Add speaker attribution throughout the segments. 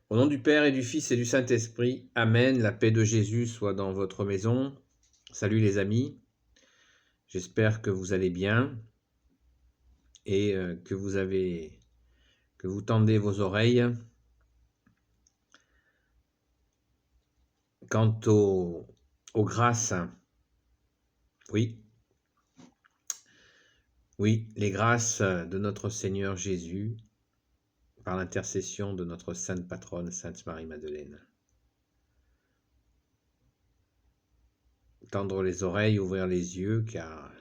Speaker 1: Au nom du Père et du Fils et du Saint-Esprit, Amen. La paix de Jésus soit dans votre maison. Salut les amis, j'espère que vous allez bien et que vous tendez vos oreilles. Quant aux grâces, oui, les grâces de notre Seigneur Jésus par l'intercession de notre sainte patronne, Sainte Marie-Madeleine. Tendre les oreilles, ouvrir les yeux, car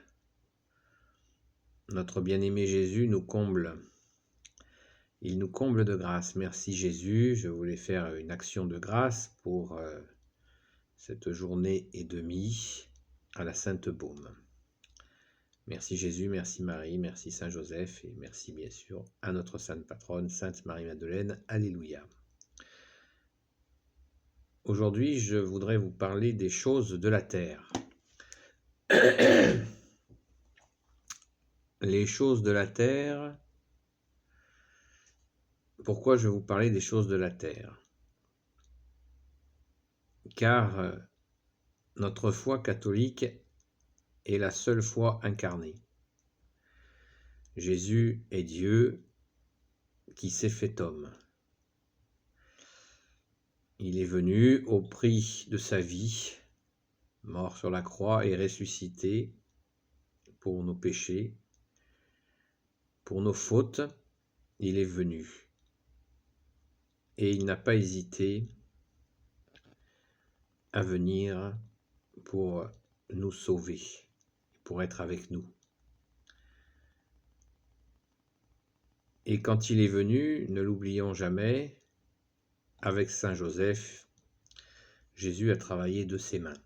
Speaker 1: notre bien-aimé Jésus nous comble. Il nous comble de grâce. Merci Jésus. Je voulais faire une action de grâce pour cette journée et demie à la Sainte Baume. Merci Jésus, merci Marie, merci Saint Joseph et merci bien sûr à notre Sainte Patronne, Sainte Marie-Madeleine. Alléluia. Aujourd'hui, je voudrais vous parler des choses de la terre. Les choses de la terre. Pourquoi je vais vous parler des choses de la terre? Car notre foi catholique est la seule foi incarnée. Jésus est Dieu qui s'est fait homme. Il est venu au prix de sa vie, mort sur la croix et ressuscité pour nos péchés, pour nos fautes. Il est venu. Et il n'a pas hésité à venir pour nous sauver, pour être avec nous. Et quand il est venu, ne l'oublions jamais, avec Saint Joseph, Jésus a travaillé de ses mains.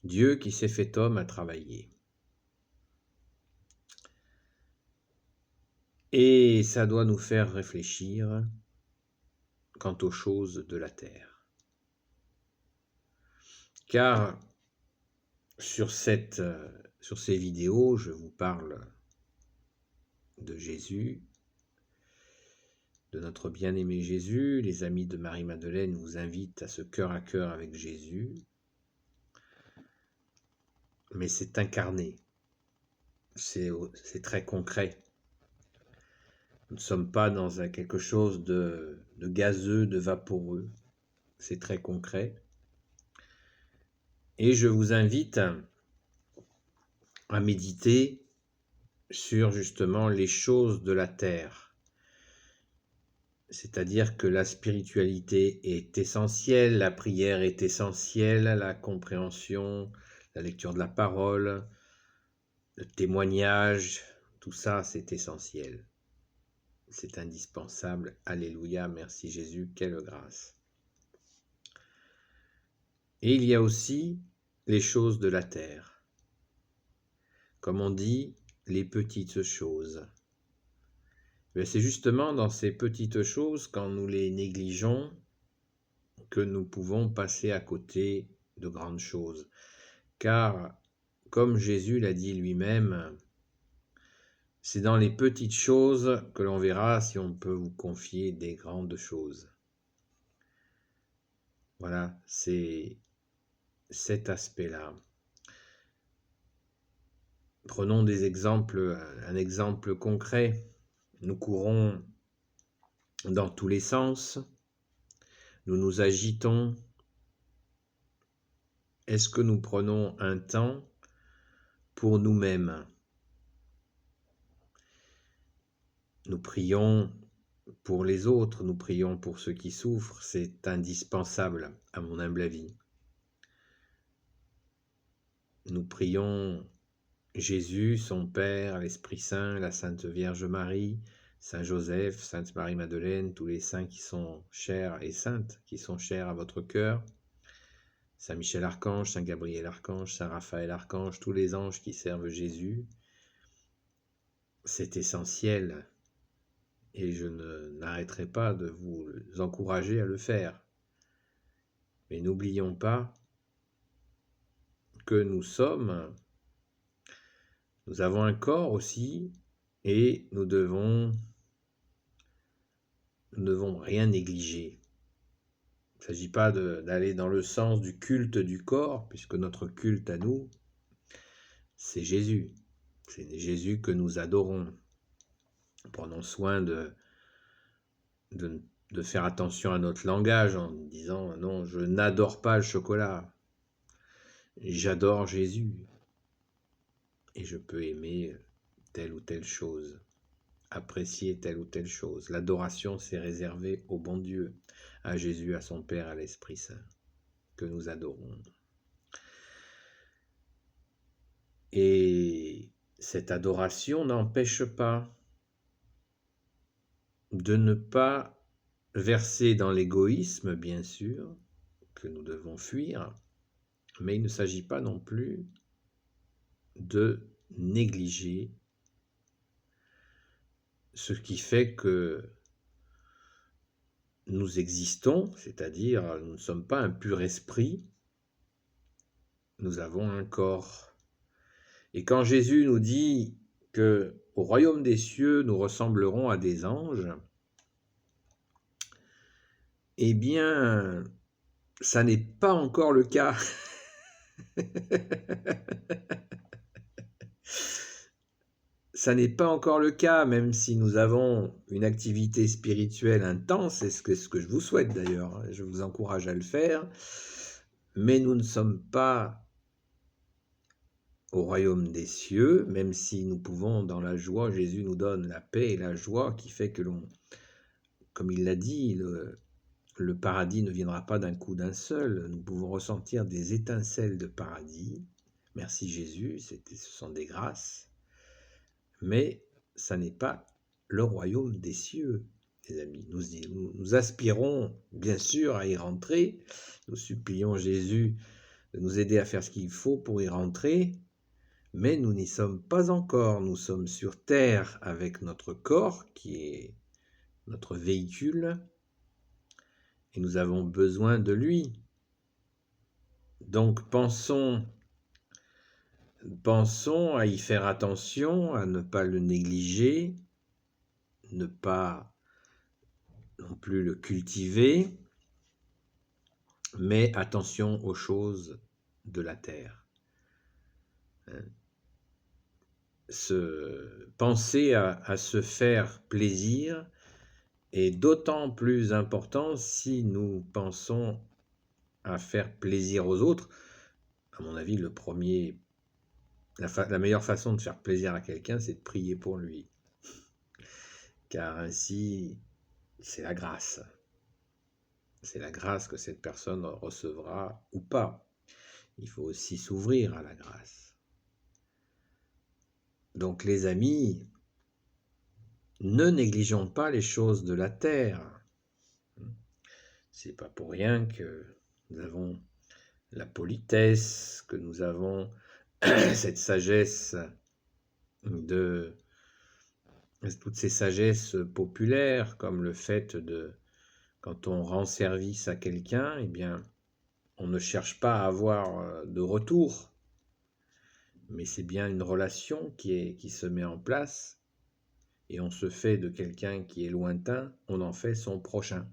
Speaker 1: Dieu qui s'est fait homme a travaillé. Et ça doit nous faire réfléchir quant aux choses de la terre. Car sur ces vidéos, je vous parle de Jésus, de notre bien-aimé Jésus. Les amis de Marie-Madeleine vous invitent à ce cœur à cœur avec Jésus. Mais c'est incarné, c'est très concret. Nous ne sommes pas dans quelque chose de gazeux, de vaporeux. C'est très concret. Et je vous invite à méditer sur justement les choses de la terre. C'est-à-dire que la spiritualité est essentielle, la prière est essentielle, la compréhension, la lecture de la parole, le témoignage, tout ça c'est essentiel. C'est indispensable. Alléluia, merci Jésus, quelle grâce. Et il y a aussi les choses de la terre. Comme on dit, les petites choses. C'est justement dans ces petites choses, quand nous les négligeons, que nous pouvons passer à côté de grandes choses. Car, comme Jésus l'a dit lui-même, c'est dans les petites choses que l'on verra si on peut vous confier des grandes choses. Voilà, c'est cet aspect-là. Prenons des exemples, un exemple concret. Nous courons dans tous les sens, nous nous agitons. Est-ce que nous prenons un temps pour nous-mêmes? Nous prions pour les autres, nous prions pour ceux qui souffrent, c'est indispensable à mon humble avis. Nous prions Jésus, son Père, l'Esprit Saint, la Sainte Vierge Marie, Saint Joseph, Sainte Marie-Madeleine, tous les saints qui sont chers et saintes, qui sont chers à votre cœur, Saint Michel Archange, Saint Gabriel Archange, Saint Raphaël Archange, tous les anges qui servent Jésus, c'est essentiel et je n'arrêterai pas de vous encourager à le faire. Mais n'oublions pas que nous avons un corps aussi et nous ne devons rien négliger. Il ne s'agit pas d'aller dans le sens du culte du corps, puisque notre culte à nous, c'est Jésus. C'est Jésus que nous adorons. Prenons soin de faire attention à notre langage en disant non, je n'adore pas le chocolat, j'adore Jésus et je peux aimer telle ou telle chose, apprécier telle ou telle chose. L'adoration, c'est réservé au bon Dieu, à Jésus, à son Père, à l'Esprit Saint, que nous adorons. Et cette adoration n'empêche pas de ne pas verser dans l'égoïsme, bien sûr, que nous devons fuir, mais il ne s'agit pas non plus de négliger ce qui fait que nous existons, c'est-à-dire nous ne sommes pas un pur esprit, nous avons un corps. Et quand Jésus nous dit que au royaume des cieux, nous ressemblerons à des anges, eh bien, ça n'est pas encore le cas. Ça n'est pas encore le cas, même si nous avons une activité spirituelle intense, et ce que je vous souhaite d'ailleurs, je vous encourage à le faire, mais nous ne sommes pas au royaume des cieux, même si nous pouvons, dans la joie, Jésus nous donne la paix et la joie qui fait que comme il l'a dit, le paradis ne viendra pas d'un coup d'un seul, nous pouvons ressentir des étincelles de paradis. Merci Jésus, ce sont des grâces. Mais ça n'est pas le royaume des cieux, les amis. Nous aspirons bien sûr à y rentrer. Nous supplions Jésus de nous aider à faire ce qu'il faut pour y rentrer. Mais nous n'y sommes pas encore. Nous sommes sur terre avec notre corps qui est notre véhicule et nous avons besoin de lui. Donc pensons à y faire attention, à ne pas le négliger, ne pas non plus le cultiver, mais attention aux choses de la terre. Penser à se faire plaisir est d'autant plus important si nous pensons à faire plaisir aux autres. À mon avis, la meilleure façon de faire plaisir à quelqu'un, c'est de prier pour lui. Car ainsi, c'est la grâce. C'est la grâce que cette personne recevra ou pas. Il faut aussi s'ouvrir à la grâce. Donc les amis, ne négligeons pas les choses de la terre. C'est pas pour rien que nous avons la politesse, que nous avons cette sagesse toutes ces sagesses populaires, comme le fait de, quand on rend service à quelqu'un, eh bien, on ne cherche pas à avoir de retour, mais c'est bien une relation qui se met en place, et on se fait de quelqu'un qui est lointain, on en fait son prochain.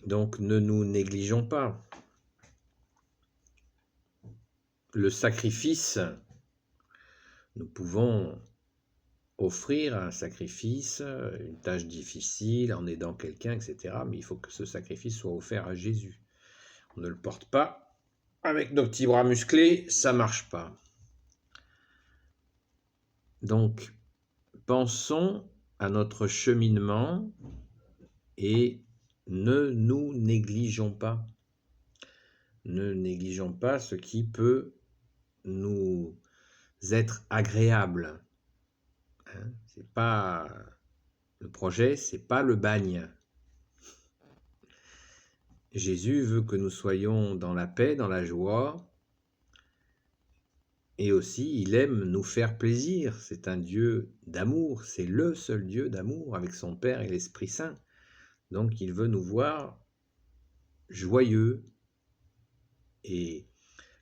Speaker 1: Donc ne nous négligeons pas. Le sacrifice, nous pouvons offrir un sacrifice, une tâche difficile, en aidant quelqu'un, etc. Mais il faut que ce sacrifice soit offert à Jésus. On ne le porte pas avec nos petits bras musclés, ça ne marche pas. Donc, pensons à notre cheminement et ne nous négligeons pas. Ne négligeons pas ce qui peut nous être agréable. C'est pas le projet, c'est pas le bagne. Jésus veut que nous soyons dans la paix, dans la joie, et aussi il aime nous faire plaisir. C'est un Dieu d'amour, c'est le seul Dieu d'amour avec son Père et l'Esprit Saint. Donc il veut nous voir joyeux. Et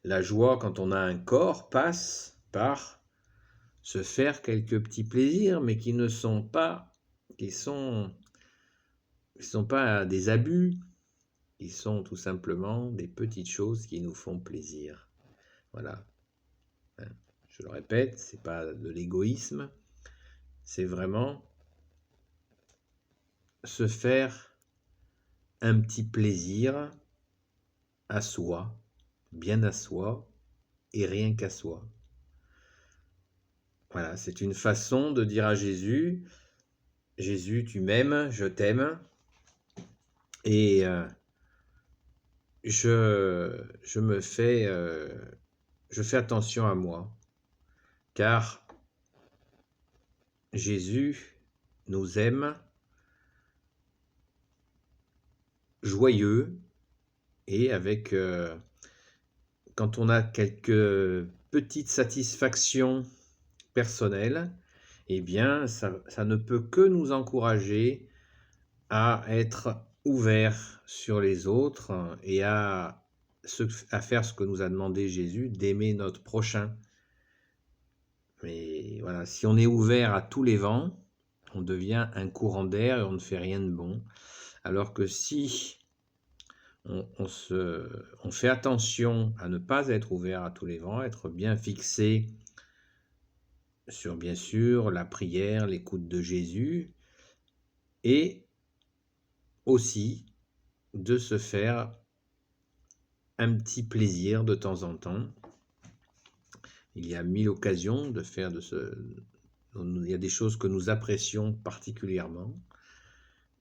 Speaker 1: la joie, quand on a un corps, passe par se faire quelques petits plaisirs, mais qui ne sont pas, qui sont pas des abus, ils sont tout simplement des petites choses qui nous font plaisir. Voilà. Je le répète, c'est pas de l'égoïsme, c'est vraiment se faire un petit plaisir à soi, bien à soi et rien qu'à soi. Voilà, c'est une façon de dire à Jésus, Jésus, tu m'aimes, je t'aime, et je me fais, je fais attention à moi, car Jésus nous aime joyeux et avec, quand on a quelques petites satisfactions personnelles, eh bien, ça ne peut que nous encourager à être ouverts sur les autres et à faire ce que nous a demandé Jésus, d'aimer notre prochain. Mais voilà, si on est ouvert à tous les vents, on devient un courant d'air et on ne fait rien de bon. Alors que si on fait attention à ne pas être ouvert à tous les vents, être bien fixé sur, bien sûr, la prière, l'écoute de Jésus, et aussi de se faire un petit plaisir de temps en temps. Il y a 1000 occasions de faire il y a des choses que nous apprécions particulièrement,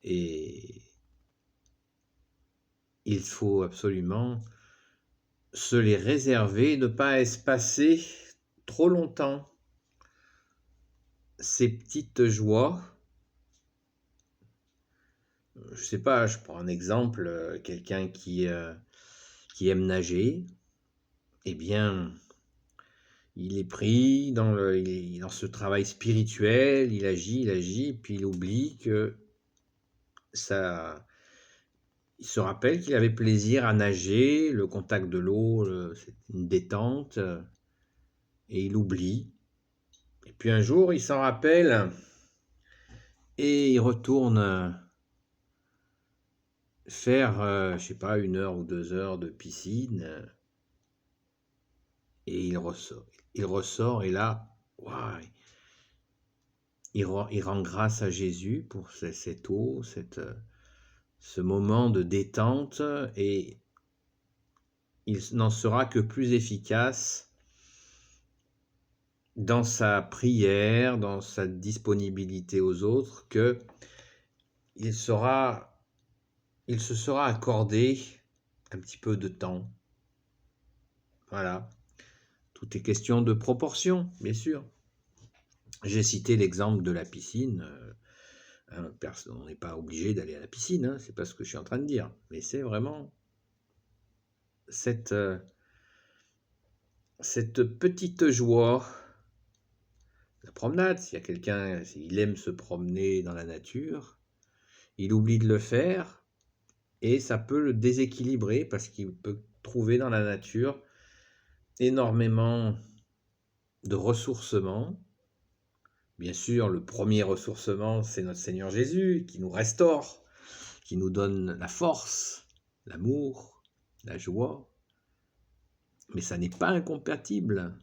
Speaker 1: et il faut absolument se les réserver, ne pas espacer trop longtemps ces petites joies. Je sais pas, je prends un exemple, quelqu'un qui aime nager, eh bien, il est pris dans ce travail spirituel, il agit, puis il oublie que il se rappelle qu'il avait plaisir à nager, le contact de l'eau, c'est une détente, et il oublie. Et puis un jour, il s'en rappelle, et il retourne faire, je sais pas, 1 heure ou 2 heures de piscine, et il ressort, et là, waouh, il rend grâce à Jésus pour cette eau, ce moment de détente, et il n'en sera que plus efficace dans sa prière, dans sa disponibilité aux autres, que il se sera accordé un petit peu de temps. Voilà. Tout est question de proportion, bien sûr. J'ai cité l'exemple de la piscine. On n'est pas obligé d'aller à la piscine, hein, c'est pas ce que je suis en train de dire. Mais c'est vraiment cette petite joie. La promenade, s'il y a quelqu'un, s'il aime se promener dans la nature, il oublie de le faire, et ça peut le déséquilibrer parce qu'il peut trouver dans la nature énormément de ressourcement. Bien sûr, le premier ressourcement, c'est notre Seigneur Jésus qui nous restaure, qui nous donne la force, l'amour, la joie. Mais ça n'est pas incompatible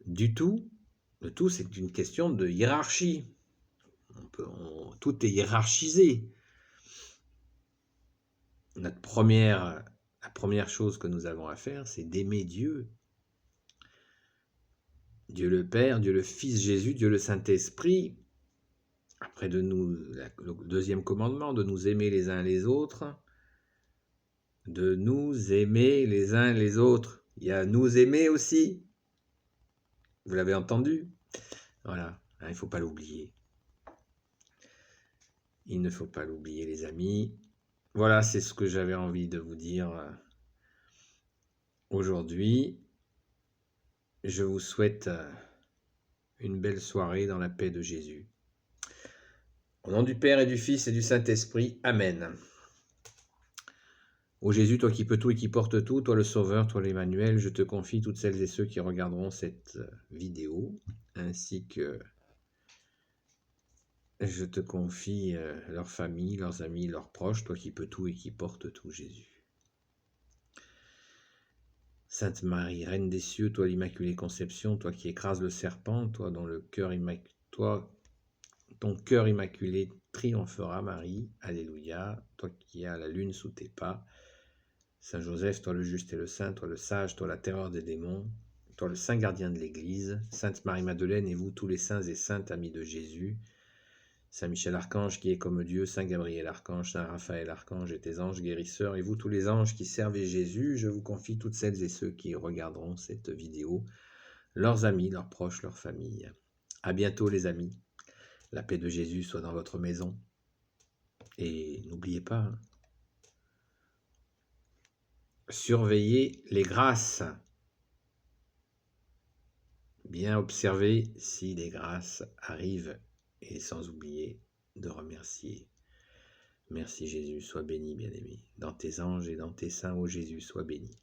Speaker 1: du tout. Le tout, c'est une question de hiérarchie. Tout est hiérarchisé. La première chose que nous avons à faire, c'est d'aimer Dieu. Dieu le Père, Dieu le Fils Jésus, Dieu le Saint-Esprit. Après le deuxième commandement, de nous aimer les uns les autres. De nous aimer les uns les autres. Il y a nous aimer aussi. Vous l'avez entendu? Voilà, il ne faut pas l'oublier. Il ne faut pas l'oublier, les amis. Voilà, c'est ce que j'avais envie de vous dire aujourd'hui. Je vous souhaite une belle soirée dans la paix de Jésus. Au nom du Père et du Fils et du Saint-Esprit, Amen. Ô Jésus, toi qui peux tout et qui portes tout, toi le Sauveur, toi l'Emmanuel, je te confie toutes celles et ceux qui regarderont cette vidéo, ainsi que je te confie leur famille, leurs amis, leurs proches, toi qui peux tout et qui portes tout, Jésus. Sainte Marie, Reine des cieux, toi l'Immaculée Conception, toi qui écrases le serpent, toi dont le cœur ton cœur immaculé triomphera, Marie, Alléluia, toi qui as la lune sous tes pas, Saint Joseph, toi le juste et le saint, toi le sage, toi la terreur des démons, toi le saint gardien de l'Église, Sainte Marie-Madeleine et vous tous les saints et saintes amis de Jésus, Saint Michel Archange qui est comme Dieu, Saint Gabriel Archange, Saint Raphaël Archange et tes anges guérisseurs, et vous tous les anges qui servez Jésus, je vous confie toutes celles et ceux qui regarderont cette vidéo, leurs amis, leurs proches, leurs familles. À bientôt les amis, la paix de Jésus soit dans votre maison, et n'oubliez pas, surveillez les grâces. Bien observer si des grâces arrivent et sans oublier de remercier. Merci Jésus, sois béni bien-aimé. Dans tes anges et dans tes saints, ô Jésus, sois béni.